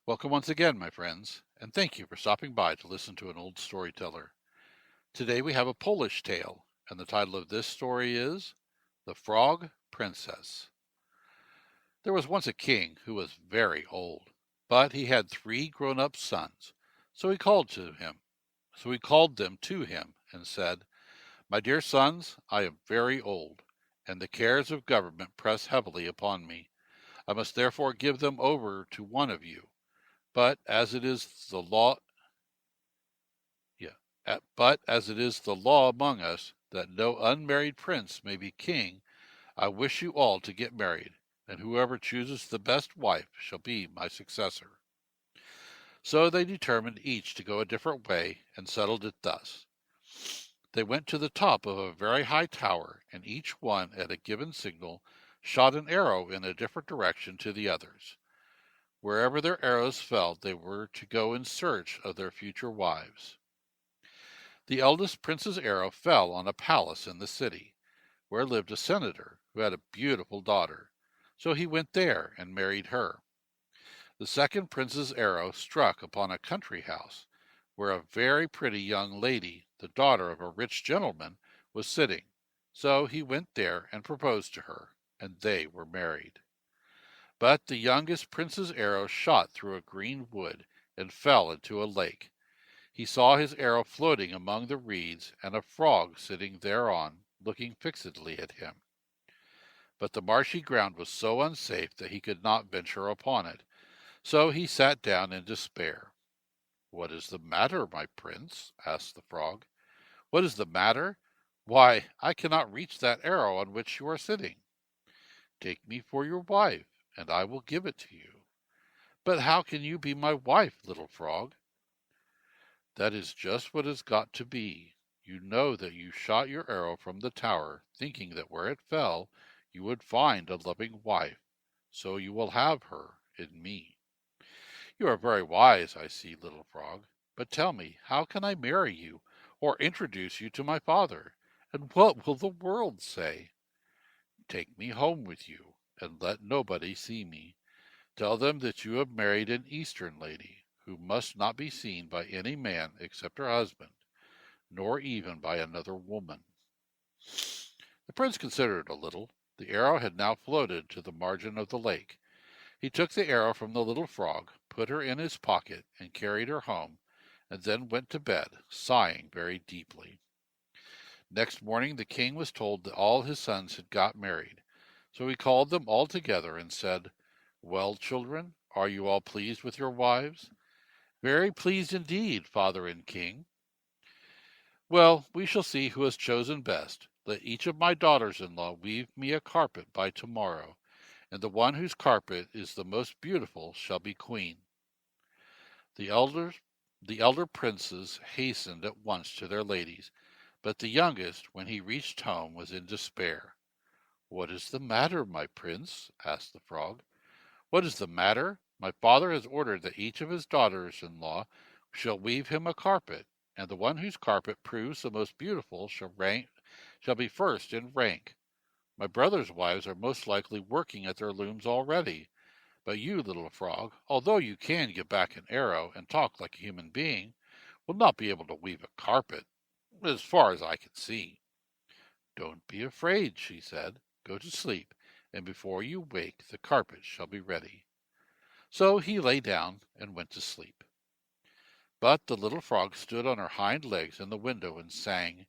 Welcome once again, my friends, and thank you for stopping by to listen to an old storyteller. Today we have a Polish tale, and the title of this story is The Frog Princess. There was once a king who was very old, but he had three grown-up sons. So he called to him. So he called them to him and said, "My dear sons, I am very old, and the cares of government press heavily upon me. I must therefore give them over to one of you. But as it is the law Yeah. But as it is the law among us that no unmarried prince may be king, I wish you all to get married, and whoever chooses the best wife shall be my successor." So they determined each to go a different way, and settled it thus. They went to the top of a very high tower, and each one, at a given signal, shot an arrow in a different direction to the others. Wherever their arrows fell, they were to go in search of their future wives. The eldest prince's arrow fell on a palace in the city, where lived a senator who had a beautiful daughter. So he went there and married her. The second prince's arrow struck upon a country house, where a very pretty young lady, the daughter of a rich gentleman, was sitting. So he went there and proposed to her, and they were married. But the youngest prince's arrow shot through a green wood and fell into a lake. He saw his arrow floating among the reeds, and a frog sitting thereon, looking fixedly at him. But the marshy ground was so unsafe that he could not venture upon it, so he sat down in despair. "What is the matter, my prince?" asked the frog. "What is the matter? Why, I cannot reach that arrow on which you are sitting." "Take me for your wife, and I will give it to you." "But how can you be my wife, little frog?" "That is just what has got to be. You know that you shot your arrow from the tower, thinking that where it fell you would find a loving wife, so you will have her in me." "You are very wise, I see, little frog. But tell me, how can I marry you, or introduce you to my father? And what will the world say?" "Take me home with you, and let nobody see me. Tell them that you have married an Eastern lady, who must not be seen by any man except her husband, nor even by another woman." The prince considered a little. The arrow had now floated to the margin of the lake. He took the arrow from the little frog, put her in his pocket, and carried her home, and then went to bed, sighing very deeply. Next morning the king was told that all his sons had got married. So he called them all together and said, "Well, children, are you all pleased with your wives?" "Very pleased indeed, father and king." "Well, we shall see who has chosen best. Let each of my daughters-in-law weave me a carpet by tomorrow, and the one whose carpet is the most beautiful shall be queen." The elder, the elder princes hastened at once to their ladies, but the youngest, when he reached home, was in despair. "What is the matter, my prince?" asked the frog. "What is the matter? My father has ordered that each of his daughters-in-law shall weave him a carpet, and the one whose carpet proves the most beautiful shall be first in rank. My brothers' wives are most likely working at their looms already, but you, little frog, although you can get back an arrow and talk like a human being, will not be able to weave a carpet, as far as I can see." "Don't be afraid," she said. "Go to sleep, and before you wake the carpet shall be ready." So he lay down and went to sleep. But the little frog stood on her hind legs in the window and sang,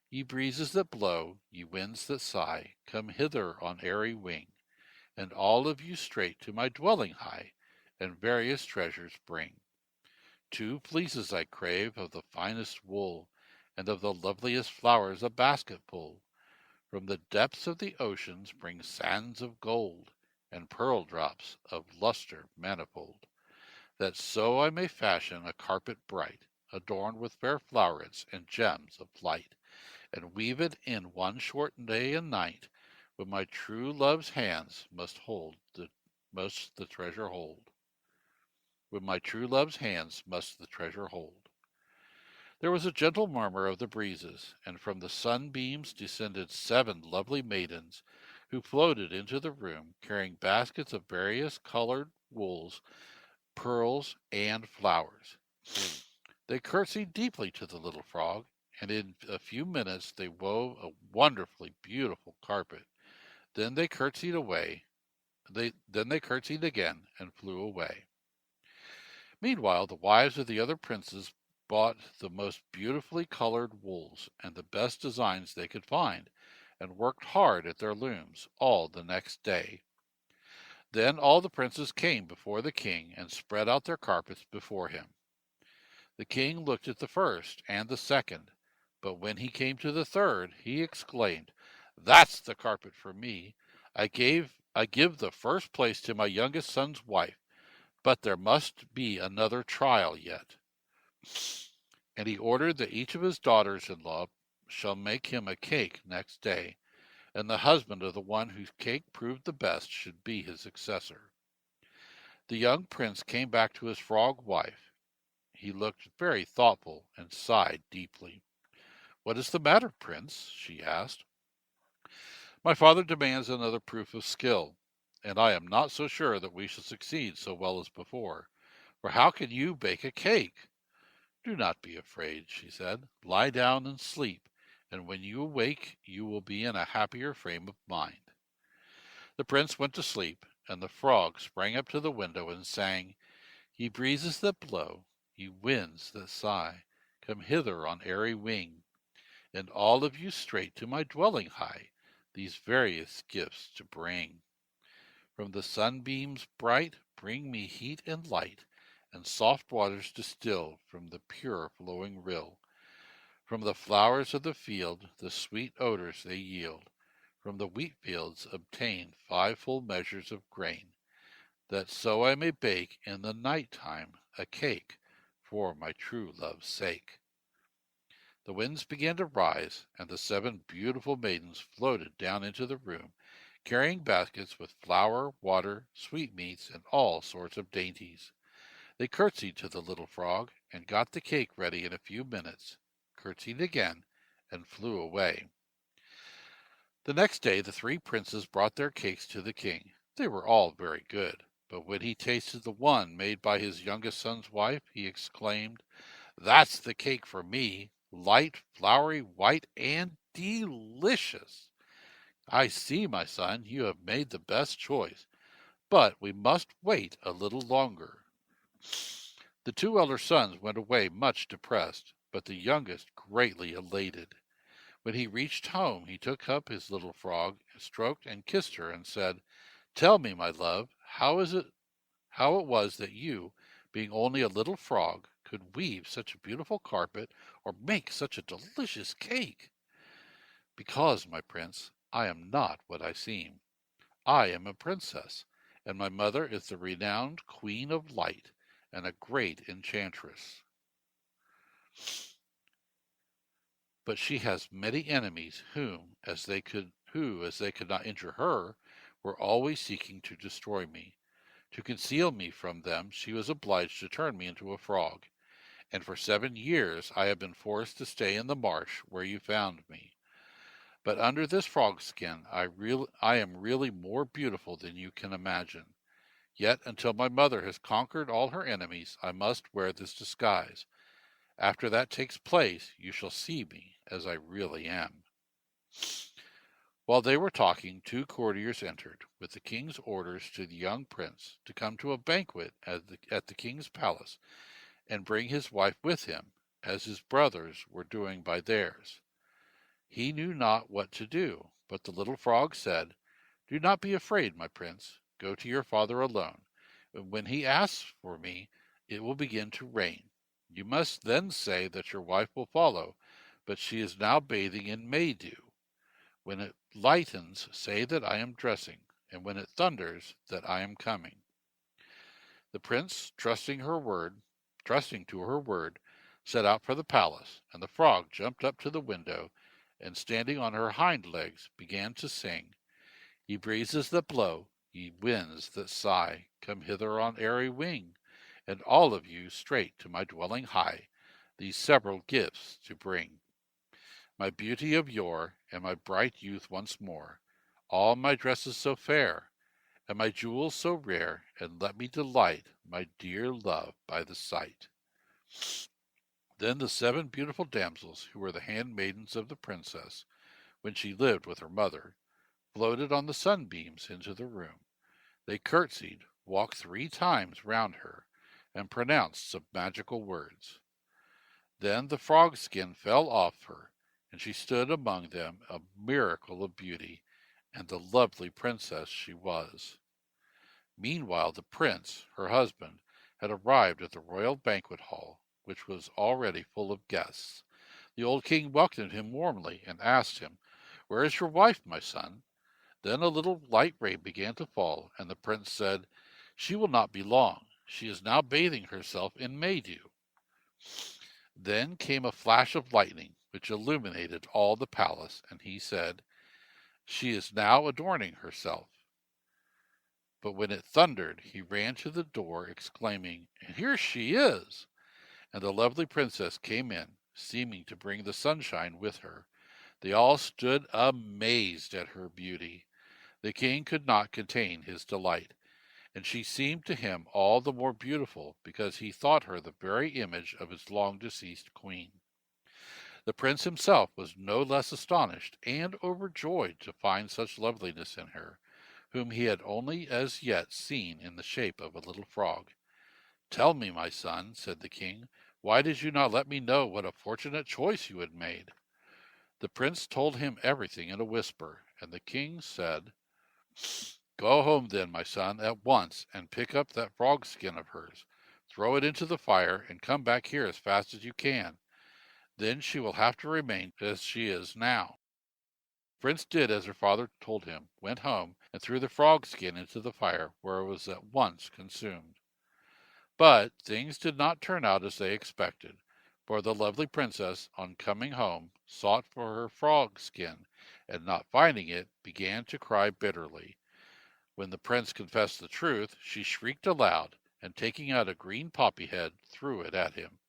"Ye breezes that blow, ye winds that sigh, come hither on airy wing, and all of you straight to my dwelling hie, and various treasures bring. 2 fleeces I crave of the finest wool, and of the loveliest flowers a basketful. From the depths of the oceans bring sands of gold, and pearl drops of lustre manifold, that so I may fashion a carpet bright, adorned with fair flowerets and gems of light, and weave it in one short day and night, when my true love's hands must the treasure hold. When my true love's hands must the treasure hold." There was a gentle murmur of the breezes, and from the sunbeams descended 7 lovely maidens, who floated into the room, carrying baskets of various colored wools pearls, and flowers. They curtsied deeply to the little frog, and in a few minutes they wove a wonderfully beautiful carpet. Then they curtsied away. Then they curtsied again and flew away. Meanwhile, the wives of the other princes bought the most beautifully colored wools and the best designs they could find, and worked hard at their looms all the next day. Then all the princes came before the king and spread out their carpets before him. The king looked at the first and the second, but when he came to the third, he exclaimed, "That's the carpet for me. I give the first place to my youngest son's wife, but there must be another trial yet." And he ordered that each of his daughters-in-law shall make him a cake next day, and the husband of the one whose cake proved the best should be his successor. The young prince came back to his frog wife. He looked very thoughtful and sighed deeply. "What is the matter, Prince?" she asked. "My father demands another proof of skill, and I am not so sure that we shall succeed so well as before. For how can you bake a cake?" "Do not be afraid," she said. "Lie down and sleep, and when you awake you will be in a happier frame of mind." The prince went to sleep, and the frog sprang up to the window and sang, "Ye breezes that blow, ye winds that sigh, come hither on airy wing, and all of you straight to my dwelling high, these various gifts to bring. From the sunbeams bright bring me heat and light, and soft waters distill from the pure flowing rill. From the flowers of the field the sweet odors they yield, from the wheat fields obtain 5 full measures of grain, that so I may bake in the night time a cake for my true love's sake." The winds began to rise, and the 7 beautiful maidens floated down into the room, carrying baskets with flour, water, sweetmeats, and all sorts of dainties. They curtsied to the little frog, and got the cake ready in a few minutes, curtsied again, and flew away. The next day the 3 princes brought their cakes to the king. They were all very good, but when he tasted the one made by his youngest son's wife, he exclaimed, "That's the cake for me, light, floury, white, and delicious. I see, my son, you have made the best choice, but we must wait a little longer." The 2 elder sons went away much depressed, but the youngest greatly elated. When he reached home, he took up his little frog, stroked and kissed her, and said, "Tell me, my love, how it was that you, being only a little frog, could weave such a beautiful carpet or make such a delicious cake?" "Because, my prince, I am not what I seem. I am a princess, and my mother is the renowned Queen of Light, and a great enchantress. But she has many enemies who, as they could not injure her, were always seeking to destroy me. To conceal me from them she was obliged to turn me into a frog, and for 7 years I have been forced to stay in the marsh where you found me. But under this frog skin I am really more beautiful than you can imagine. Yet until my mother has conquered all her enemies I must wear this disguise. After that takes place you shall see me as I really am." While they were talking, 2 courtiers entered, with the king's orders to the young prince to come to a banquet at the king's palace, and bring his wife with him, as his brothers were doing by theirs. He knew not what to do, but the little frog said, "Do not be afraid, my prince. Go to your father alone, and when he asks for me, it will begin to rain. You must then say that your wife will follow, but she is now bathing in May dew. When it lightens, say that I am dressing, and when it thunders, that I am coming." The prince, trusting to her word, set out for the palace, and the frog jumped up to the window, and standing on her hind legs, began to sing, "Ye breezes that blow, ye winds that sigh, come hither on airy wing, and all of you straight to my dwelling high, these several gifts to bring. My beauty of yore, and my bright youth once more, all my dresses so fair, and my jewels so rare, and let me delight my dear love by the sight. Then the 7 beautiful damsels, who were the handmaidens of the princess, when she lived with her mother, floated on the sunbeams into the room. They curtsied, walked 3 times round her, and pronounced some magical words. Then the frog skin fell off her, and she stood among them a miracle of beauty, and the lovely princess she was. Meanwhile the prince, her husband, had arrived at the royal banquet hall, which was already full of guests. The old king welcomed him warmly, and asked him, "Where is your wife, my son?" Then a little light rain began to fall, and the prince said, "She will not be long. She is now bathing herself in Maydew." Then came a flash of lightning, which illuminated all the palace, and he said, "She is now adorning herself." But when it thundered, he ran to the door, exclaiming, "Here she is!" And the lovely princess came in, seeming to bring the sunshine with her. They all stood amazed at her beauty. The king could not contain his delight, and she seemed to him all the more beautiful because he thought her the very image of his long-deceased queen. The prince himself was no less astonished and overjoyed to find such loveliness in her, whom he had only as yet seen in the shape of a little frog. "Tell me, my son," said the king, "why did you not let me know what a fortunate choice you had made?" The prince told him everything in a whisper, and the king said, "Go home then, my son, at once, and pick up that frog skin of hers. Throw it into the fire, and come back here as fast as you can. Then she will have to remain as she is now." The prince did as her father told him, went home, and threw the frog skin into the fire, where it was at once consumed. But things did not turn out as they expected, for the lovely princess, on coming home, sought for her frog skin, and not finding it, began to cry bitterly. When the prince confessed the truth, she shrieked aloud, and taking out a green poppy head, threw it at him.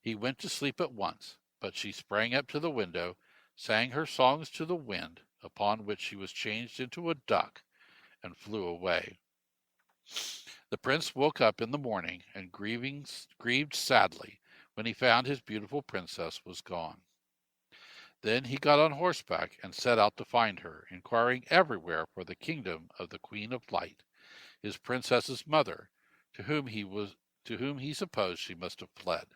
He went to sleep at once, but she sprang up to the window, sang her songs to the wind, upon which she was changed into a duck, and flew away. The prince woke up in the morning, and grieved sadly when he found his beautiful princess was gone. Then he got on horseback and set out to find her, inquiring everywhere for the kingdom of the Queen of Light, his princess's mother, to whom he supposed she must have fled.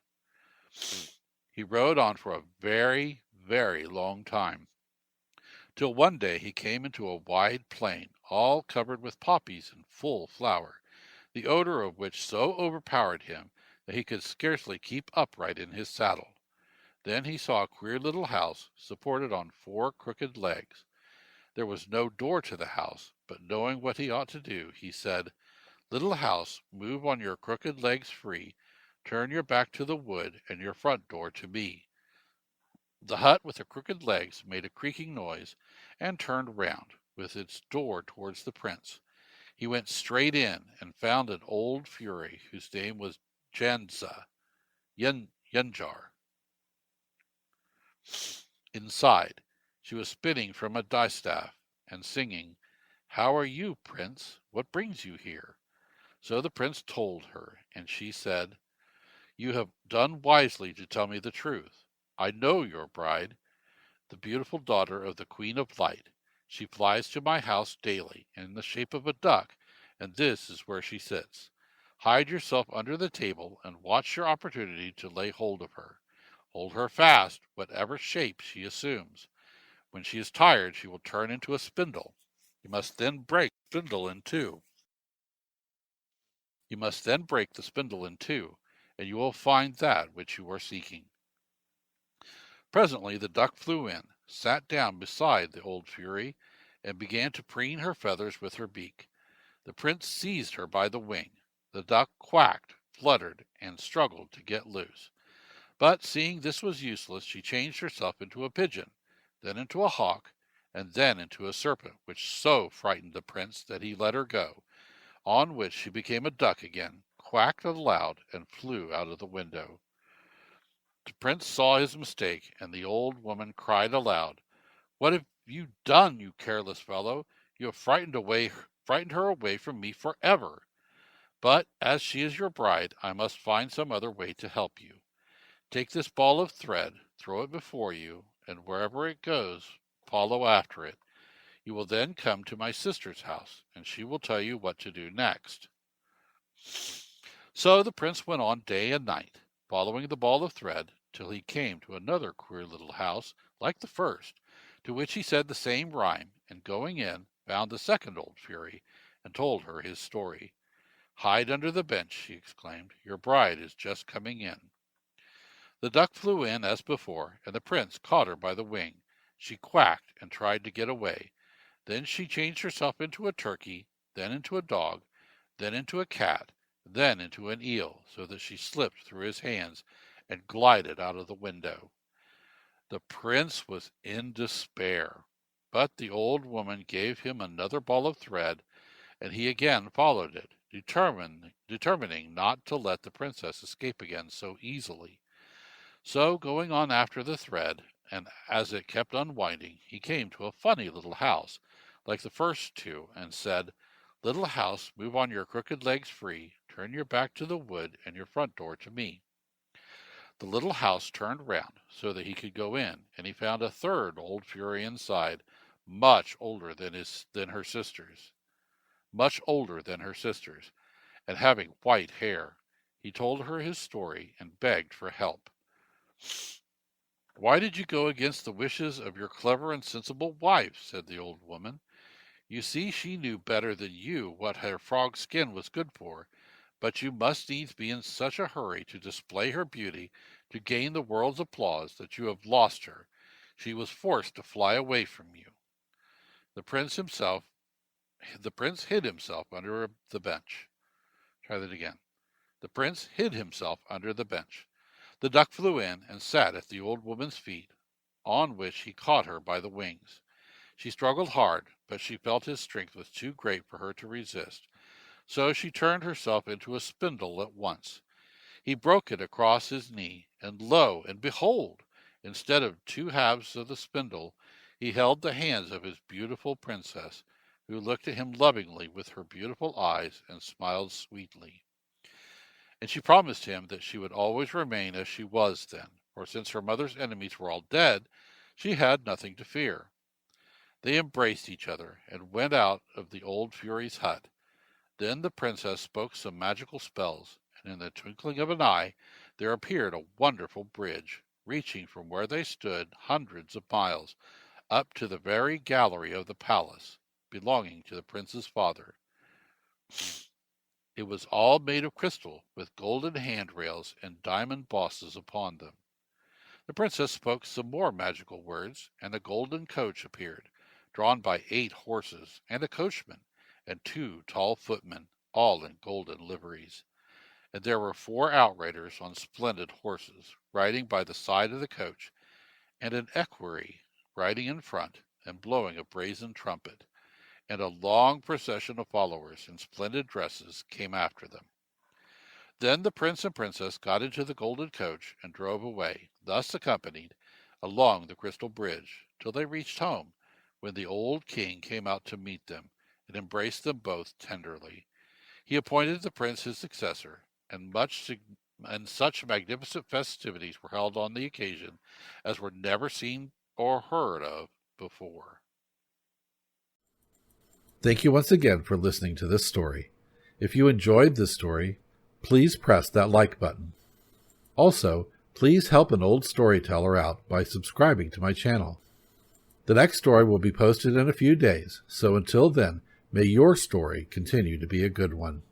He rode on for a very, very long time, till one day he came into a wide plain, all covered with poppies in full flower, the odor of which so overpowered him that he could scarcely keep upright in his saddle. Then he saw a queer little house, supported on 4 crooked legs. There was no door to the house, but knowing what he ought to do, he said, "Little house, move on your crooked legs free, turn your back to the wood, and your front door to me." The hut with the crooked legs made a creaking noise, and turned round, with its door towards the prince. He went straight in, and found an old fury, whose name was Yenjar. Inside, she was spinning from a distaff, and singing, "How are you, prince? What brings you here?" So the prince told her, and she said, "You have done wisely to tell me the truth. I know your bride, the beautiful daughter of the Queen of Light. She flies to my house daily, in the shape of a duck, and this is where she sits. Hide yourself under the table, and watch your opportunity to lay hold of her. Hold her fast, whatever shape she assumes. When she is tired, she will turn into a spindle. You must then break the spindle in two. And you will find that which you are seeking." Presently the duck flew in, sat down beside the old fury, and began to preen her feathers with her beak. The prince seized her by the wing. The duck quacked, fluttered, and struggled to get loose. But seeing this was useless, she changed herself into a pigeon, then into a hawk, and then into a serpent, which so frightened the prince that he let her go, on which she became a duck again, quacked aloud, and flew out of the window. The prince saw his mistake, and the old woman cried aloud, "What have you done, you careless fellow? You have frightened away frightened her away from me forever. But as she is your bride, I must find some other way to help you. Take this ball of thread, throw it before you, and wherever it goes, follow after it. You will then come to my sister's house, and she will tell you what to do next." So the prince went on day and night, following the ball of thread, till he came to another queer little house, like the first, to which he said the same rhyme, and going in, found the second old fury, and told her his story. "Hide under the bench," she exclaimed. "Your bride is just coming in." The duck flew in as before, and the prince caught her by the wing. She quacked and tried to get away. Then she changed herself into a turkey, then into a dog, then into a cat, then into an eel, so that she slipped through his hands and glided out of the window. The prince was in despair, but the old woman gave him another ball of thread, and he again followed it, determining not to let the princess escape again so easily. So, going on after the thread, and as it kept unwinding, he came to a funny little house, like the first two, and said, "Little house, move on your crooked legs free, turn your back to the wood, and your front door to me." The little house turned round, so that he could go in, and he found a third old fury inside, much older than her sisters, and having white hair. He told her his story, and begged for help. "Why did you go against the wishes of your clever and sensible wife?" said the old woman. "You see she knew better than you what her frog skin was good for, but you must needs be in such a hurry to display her beauty, to gain the world's applause, that you have lost her. She was forced to fly away from you." The prince hid himself under the bench. Try that again. The prince hid himself under the bench. The duck flew in and sat at the old woman's feet, on which he caught her by the wings. She struggled hard, but she felt his strength was too great for her to resist. So she turned herself into a spindle at once. He broke it across his knee, and lo and behold! Instead of two halves of the spindle, he held the hands of his beautiful princess, who looked at him lovingly with her beautiful eyes and smiled sweetly. And she promised him that she would always remain as she was then, for since her mother's enemies were all dead, she had nothing to fear. They embraced each other, and went out of the old fury's hut. Then the princess spoke some magical spells, and in the twinkling of an eye there appeared a wonderful bridge, reaching from where they stood hundreds of miles, up to the very gallery of the palace, belonging to the prince's father. It was all made of crystal, with golden handrails and diamond bosses upon them. The princess spoke some more magical words, and a golden coach appeared, drawn by 8 horses, and a coachman, and 2 tall footmen, all in golden liveries. And there were 4 outriders on splendid horses, riding by the side of the coach, and an equerry riding in front, and blowing a brazen trumpet. And a long procession of followers in splendid dresses came after them. Then the prince and princess got into the golden coach and drove away, thus accompanied, along the crystal bridge, till they reached home, when the old king came out to meet them, and embraced them both tenderly. He appointed the prince his successor, and such magnificent festivities were held on the occasion as were never seen or heard of before. Thank you once again for listening to this story. If you enjoyed this story, please press that like button. Also, please help an old storyteller out by subscribing to my channel. The next story will be posted in a few days, so until then, may your story continue to be a good one.